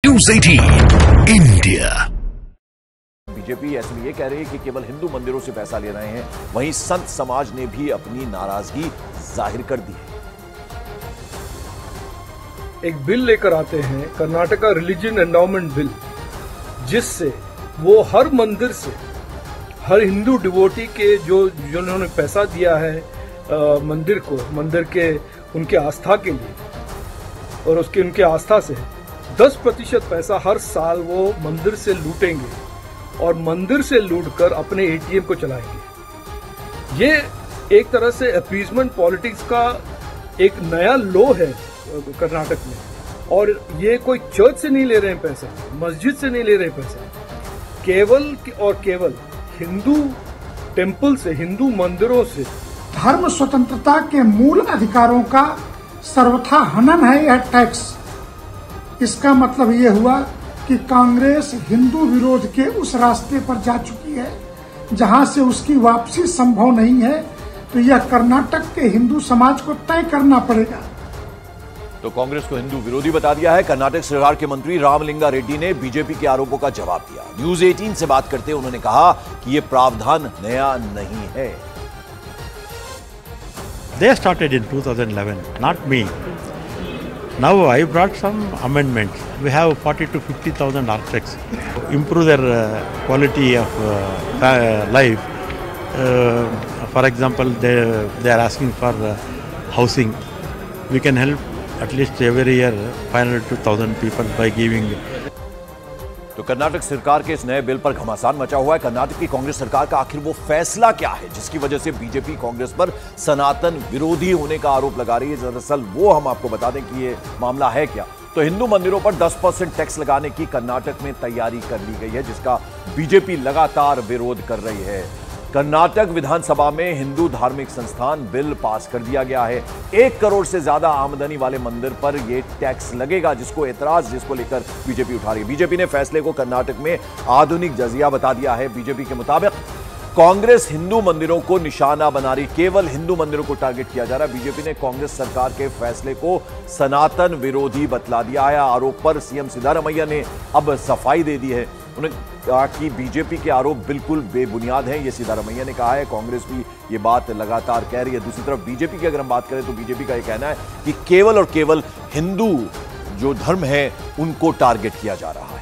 News 18 India. BJP ऐसे में ये कह रही है कि केवल हिंदू मंदिरों से पैसा ले रहे हैं, वहीं संत समाज ने भी अपनी नाराजगी जाहिर कर दी है। एक बिल लेकर आते हैं, कर्नाटका रिलीजन एंडाउमेंट बिल, जिससे वो हर मंदिर से हर हिंदू डिवोटी के जो जिन्होंने पैसा दिया है मंदिर को, मंदिर के उनके आस्था के लिए और उसके उनके आस्था से 10% पैसा हर साल वो मंदिर से लूटेंगे और मंदिर से लूटकर अपने एटीएम को चलाएंगे। ये एक तरह से अपीजमेंट पॉलिटिक्स का एक नया लॉ है कर्नाटक में, और ये कोई चर्च से नहीं ले रहे हैं पैसा, मस्जिद से नहीं ले रहे पैसा, केवल और केवल हिंदू टेम्पल से, हिंदू मंदिरों से। धर्म स्वतंत्रता के मूल अधिकारों का सर्वथा हनन है यह टैक्स। इसका मतलब ये हुआ कि कांग्रेस हिंदू विरोध के उस रास्ते पर जा चुकी है जहां से उसकी वापसी संभव नहीं है। तो यह कर्नाटक के हिंदू समाज को तय करना पड़ेगा। तो कांग्रेस को हिंदू विरोधी बता दिया है। कर्नाटक सरकार के मंत्री रामलिंगा रेड्डी ने बीजेपी के आरोपों का जवाब दिया। न्यूज़ 18 से बात करते हुए उन्होंने कहा कि यह प्रावधान नया नहीं है। They started in 2011, not me. Now I brought some amendments. We have 40 to 50,000 architects. Improve their quality of life. For example, they are asking for housing. We can help at least every year 500 to 1,000 people by giving. तो कर्नाटक सरकार के इस नए bill पर घमासान मचा हुआ है। कर्नाटक की कांग्रेस सरकार का आखिर वो फैसला क्या है जिसकी वजह से बीजेपी कांग्रेस पर सनातन विरोधी होने का आरोप लगा रही है? दरअसल वो हम आपको बता दें कि ये मामला है क्या। तो हिंदू मंदिरों पर 10% टैक्स लगाने की कर्नाटक में तैयारी कर ली गई है, जिसका बीजेपी लगातार विरोध कर रही है। कर्नाटक विधानसभा में हिंदू धार्मिक संस्थान बिल पास कर दिया गया है। 1 करोड़ से ज्यादा आमदनी वाले मंदिर पर यह टैक्स लगेगा, जिसको लेकर बीजेपी उठा रही है। बीजेपी ने फैसले को कर्नाटक में आधुनिक जजिया बता दिया है। बीजेपी के मुताबिक कांग्रेस हिंदू मंदिरों को निशाना बना रही, केवल हिंदू मंदिरों को टारगेट किया जा रहा है। बीजेपी ने कांग्रेस सरकार के फैसले को सनातन विरोधी बतला दिया है। आरोप पर सीएम सिद्धारमैया ने अब सफाई दे दी है। उन्होंने कहा कि बीजेपी के आरोप बिल्कुल बेबुनियाद हैं, ये सिद्धारमैया ने कहा है। कांग्रेस भी ये बात लगातार कह रही है। दूसरी तरफ बीजेपी की अगर हम बात करें तो बीजेपी का ये कहना है कि केवल और केवल हिंदू जो धर्म है उनको टारगेट किया जा रहा है।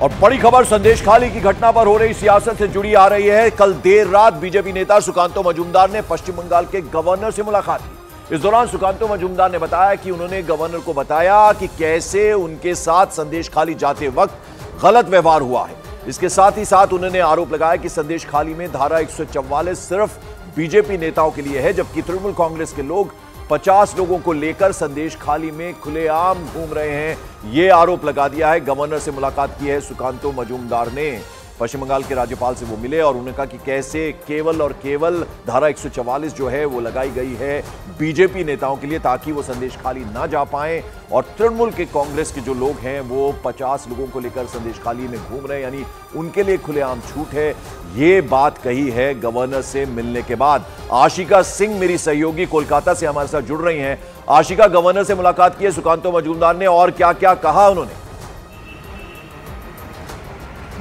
और बड़ी खबर संदेश खाली की घटना पर हो रही सियासत से जुड़ी आ रही है। कल देर रात बीजेपी नेता सुकांतो मजूमदार ने पश्चिम बंगाल के गवर्नर से मुलाकात की। इस दौरान सुकांतो मजूमदार ने बताया कि उन्होंने गवर्नर को बताया कि कैसे उनके साथ संदेश खाली जाते वक्त गलत व्यवहार हुआ है। इसके साथ ही साथ उन्होंने आरोप लगाया कि संदेश खाली में धारा 144 सिर्फ बीजेपी नेताओं के लिए है, जबकि तृणमूल कांग्रेस के लोग 50 लोगों को लेकर संदेश खाली में खुलेआम घूम रहे हैं। यह आरोप लगा दिया है। गवर्नर से मुलाकात की है सुकांतो मजूमदार ने। पश्चिम बंगाल के राज्यपाल से वो मिले और उन्होंने कहा कि कैसे केवल और केवल धारा 144 जो है वो लगाई गई है बीजेपी नेताओं के लिए, ताकि वो संदेश खाली ना जा पाएं। और तृणमूल के कांग्रेस के जो लोग हैं वो 50 लोगों को लेकर संदेश खाली में घूम रहे हैं, यानी उनके लिए खुलेआम छूट है। ये बात कही है गवर्नर से मिलने के बाद। आशिका सिंह मेरी सहयोगी कोलकाता से हमारे साथ जुड़ रही हैं। आशिका, गवर्नर से मुलाकात की है सुकांतो मजूमदार ने, और क्या क्या कहा उन्होंने?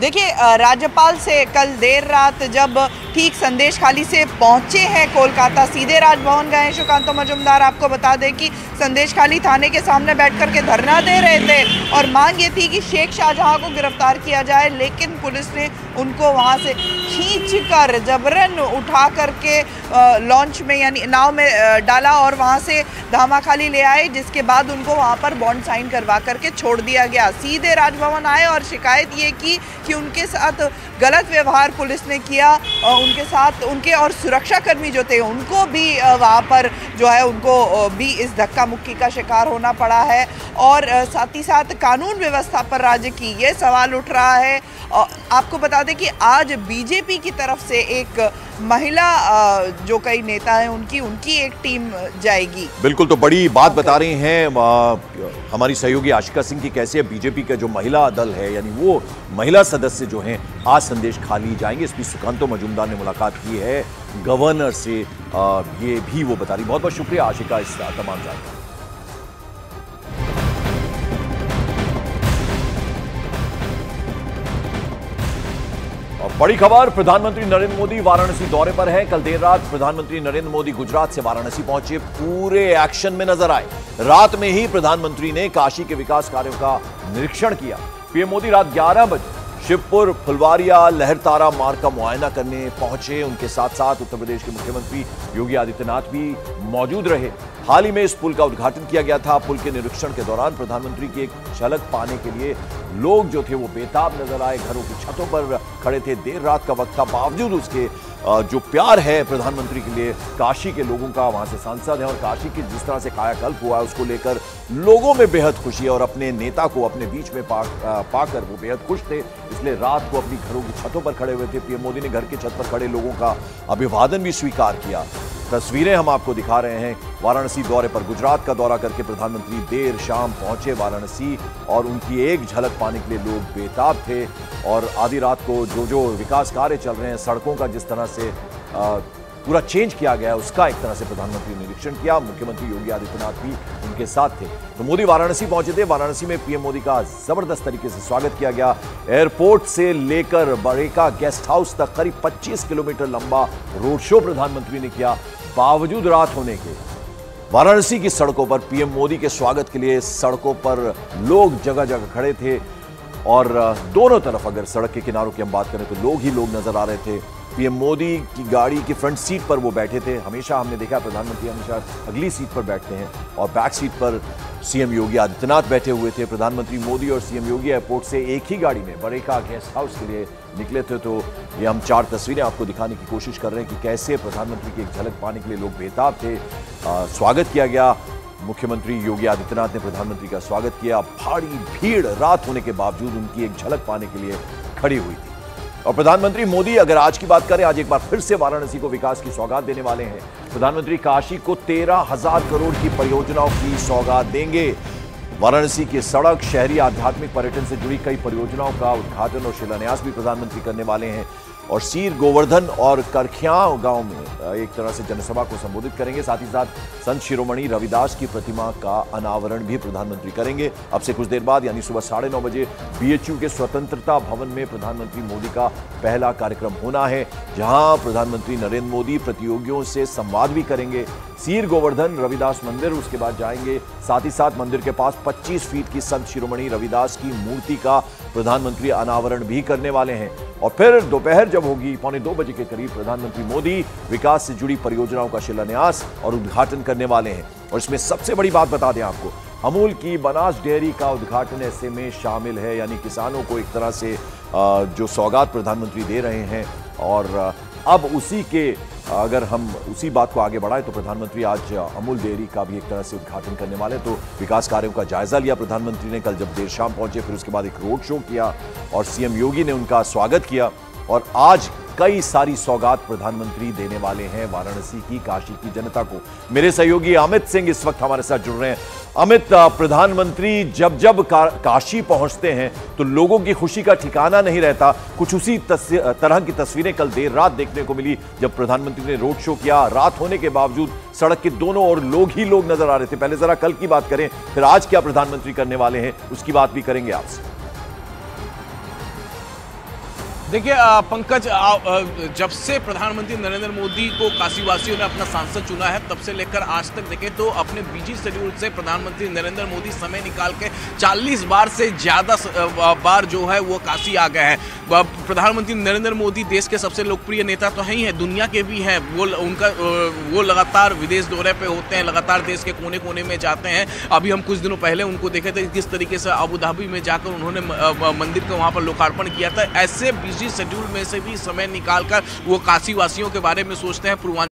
देखिए, राज्यपाल से कल देर रात जब ठीक संदेश खाली से पहुंचे हैं कोलकाता, सीधे राजभवन गए हैं सुकांतो मजूमदार। आपको बता दें कि संदेश खाली थाने के सामने बैठ कर के धरना दे रहे थे और मांग ये थी कि शेख शाहजहां को गिरफ्तार किया जाए, लेकिन पुलिस ने उनको वहां से खींचकर जबरन उठा करके लॉन्च में यानी नाव में डाला और वहां से धामा खाली ले आए, जिसके बाद उनको वहां पर बॉन्ड साइन करवा करके छोड़ दिया गया। सीधे राजभवन आए और शिकायत ये की कि उनके साथ गलत व्यवहार पुलिस ने किया, उनके साथ उनके और सुरक्षाकर्मी जो थे उनको भी वहाँ पर जो है उनको भी इस धक्का मुक्की का शिकार होना पड़ा है। और साथ ही साथ कानून व्यवस्था पर राज्य की ये सवाल उठ रहा है। आपको बता दें कि आज बीजेपी की तरफ से एक महिला जो कई नेता हैं उनकी एक टीम जाएगी। बिल्कुल, तो बड़ी बात बता रही हैं हमारी सहयोगी आशिका सिंह की कैसे बीजेपी का जो महिला दल है यानी वो महिला सदस्य जो हैं आज संदेश खाली जाएंगे। एसपी सुकांतो मजूमदार ने मुलाकात की है गवर्नर से, ये भी वो बता रही। बहुत बहुत शुक्रिया आशिका इस तमाम जानकारी। बड़ी खबर, प्रधानमंत्री नरेंद्र मोदी वाराणसी दौरे पर हैं। कल देर रात प्रधानमंत्री नरेंद्र मोदी गुजरात से वाराणसी पहुंचे, पूरे एक्शन में नजर आए। रात में ही प्रधानमंत्री ने काशी के विकास कार्यों का निरीक्षण किया। पीएम मोदी रात 11 बजे शिवपुर, फुलवारिया, लहरतारा मार्ग का मुआयना करने पहुंचे। उनके साथ साथ उत्तर प्रदेश के मुख्यमंत्री योगी आदित्यनाथ भी मौजूद रहे। हाल ही में इस पुल का उद्घाटन किया गया था। पुल के निरीक्षण के दौरान प्रधानमंत्री की एक झलक पाने के लिए लोग जो थे वो बेताब नजर आए, घरों की छतों पर खड़े थे। देर रात का वक्त था, बावजूद उसके जो प्यार है प्रधानमंत्री के लिए काशी के लोगों का, वहां से सांसद है और काशी की जिस तरह से कायाकल्प हुआ है उसको लेकर लोगों में बेहद खुशी है और अपने नेता को अपने बीच में पाकर वो बेहद खुश थे। इसलिए रात को अपनी घरों की छतों पर खड़े हुए थे। पीएम मोदी ने घर की छत पर खड़े लोगों का अभिवादन भी स्वीकार किया। तस्वीरें हम आपको दिखा रहे हैं। वाराणसी दौरे पर गुजरात का दौरा करके प्रधानमंत्री देर शाम पहुंचे वाराणसी और उनकी एक झलक पाने के लिए लोग बेताब थे। और आधी रात को जो विकास कार्य चल रहे हैं, सड़कों का जिस तरह से पूरा चेंज किया गया है उसका एक तरह से प्रधानमंत्री ने निरीक्षण किया। मुख्यमंत्री योगी आदित्यनाथ भी उनके साथ थे। तो मोदी वाराणसी पहुंचे थे। वाराणसी में पीएम मोदी का जबरदस्त तरीके से स्वागत किया गया। एयरपोर्ट से लेकर बड़ेका गेस्ट हाउस तक करीब 25 किलोमीटर लंबा रोड शो प्रधानमंत्री ने किया। बावजूद रात होने के वाराणसी की सड़कों पर पीएम मोदी के स्वागत के लिए सड़कों पर लोग जगह जगह खड़े थे और दोनों तरफ अगर सड़क के किनारों की हम बात करें तो लोग ही लोग नजर आ रहे थे। पीएम मोदी की गाड़ी की फ्रंट सीट पर वो बैठे थे। हमेशा हमने देखा प्रधानमंत्री हमेशा अगली सीट पर बैठते हैं और बैक सीट पर सीएम योगी आदित्यनाथ बैठे हुए थे। प्रधानमंत्री मोदी और सीएम योगी एयरपोर्ट से एक ही गाड़ी में बड़ेका गेस्ट हाउस के लिए निकले थे। तो ये हम 4 तस्वीरें आपको दिखाने की कोशिश कर रहे हैं कि कैसे प्रधानमंत्री की एक झलक पाने के लिए लोग बेताब थे। स्वागत किया गया। मुख्यमंत्री योगी आदित्यनाथ ने प्रधानमंत्री का स्वागत किया। भारी भीड़ रात होने के बावजूद उनकी एक झलक पाने के लिए खड़ी हुई थी। और प्रधानमंत्री मोदी अगर आज की बात करें, आज एक बार फिर से वाराणसी को विकास की सौगात देने वाले हैं। प्रधानमंत्री काशी को 13,000 करोड़ की परियोजनाओं की सौगात देंगे। वाराणसी की सड़क, शहरी आध्यात्मिक पर्यटन से जुड़ी कई परियोजनाओं का उद्घाटन और शिलान्यास भी प्रधानमंत्री करने वाले हैं। और सीर, गोवर्धन और करख्याव गांव में एक तरह से जनसभा को संबोधित करेंगे। साथ ही साथ संत शिरोमणि रविदास की प्रतिमा का अनावरण भी प्रधानमंत्री करेंगे। अब से कुछ देर बाद यानी सुबह 9:30 बजे बीएचयू के स्वतंत्रता भवन में प्रधानमंत्री मोदी का पहला कार्यक्रम होना है, जहां प्रधानमंत्री नरेंद्र मोदी प्रतियोगियों से संवाद भी करेंगे। सीर, गोवर्धन, रविदास मंदिर उसके बाद जाएंगे। साथ ही साथ मंदिर के पास 25 फीट की संत शिरोमणि रविदास की मूर्ति का प्रधानमंत्री अनावरण भी करने वाले हैं। और फिर दोपहर जब होगी 1:45 बजे के करीब प्रधानमंत्री मोदी विकास से जुड़ी परियोजनाओं का शिलान्यास और उद्घाटन करने वाले हैं। और इसमें सबसे बड़ी बात बता दें आपको, अमूल की बनास डेयरी का उद्घाटन ऐसे में शामिल है। यानी किसानों को एक तरह से जो सौगात प्रधानमंत्री दे रहे हैं। और अब उसी के अगर हम उसी बात को आगे बढ़ाएं तो प्रधानमंत्री आज अमूल डेयरी का भी एक तरह से उद्घाटन करने वाले। तो विकास कार्यों का जायजा लिया प्रधानमंत्री ने कल जब देर शाम पहुंचे। फिर उसके बाद एक रोड शो किया और सीएम योगी ने उनका स्वागत किया। और आज कई सारी सौगात प्रधानमंत्री देने वाले हैं वाराणसी की, काशी की जनता को। मेरे सहयोगी अमित सिंह इस वक्त हमारे साथ जुड़ रहे हैं। अमित, प्रधानमंत्री जब काशी पहुंचते हैं तो लोगों की खुशी का ठिकाना नहीं रहता। कुछ उसी तरह की तस्वीरें कल देर रात देखने को मिली जब प्रधानमंत्री ने रोड शो किया। रात होने के बावजूद सड़क के दोनों ओर लोग ही लोग नजर आ रहे थे। पहले जरा कल की बात करें, फिर आज क्या प्रधानमंत्री करने वाले हैं उसकी बात भी करेंगे आपसे। देखिए पंकज, जब से प्रधानमंत्री नरेंद्र मोदी को काशीवासियों ने अपना सांसद चुना है तब से लेकर आज तक देखें तो अपने बिजी शेड्यूल से प्रधानमंत्री नरेंद्र मोदी समय निकाल के 40 बार से ज़्यादा बार जो है वो काशी आ गए हैं। प्रधानमंत्री नरेंद्र मोदी देश के सबसे लोकप्रिय नेता तो हैं ही हैं, दुनिया के भी हैं। वो लगातार विदेश दौरे पे होते हैं, लगातार देश के कोने कोने में जाते हैं। अभी हम कुछ दिनों पहले उनको देखे थे किस तरीके से अबू धाबी में जाकर उन्होंने मंदिर का वहाँ पर लोकार्पण किया था। ऐसे बिजी शेड्यूल में से भी समय निकालकर वो काशी वासियों के बारे में सोचते हैं, पूर्वांचल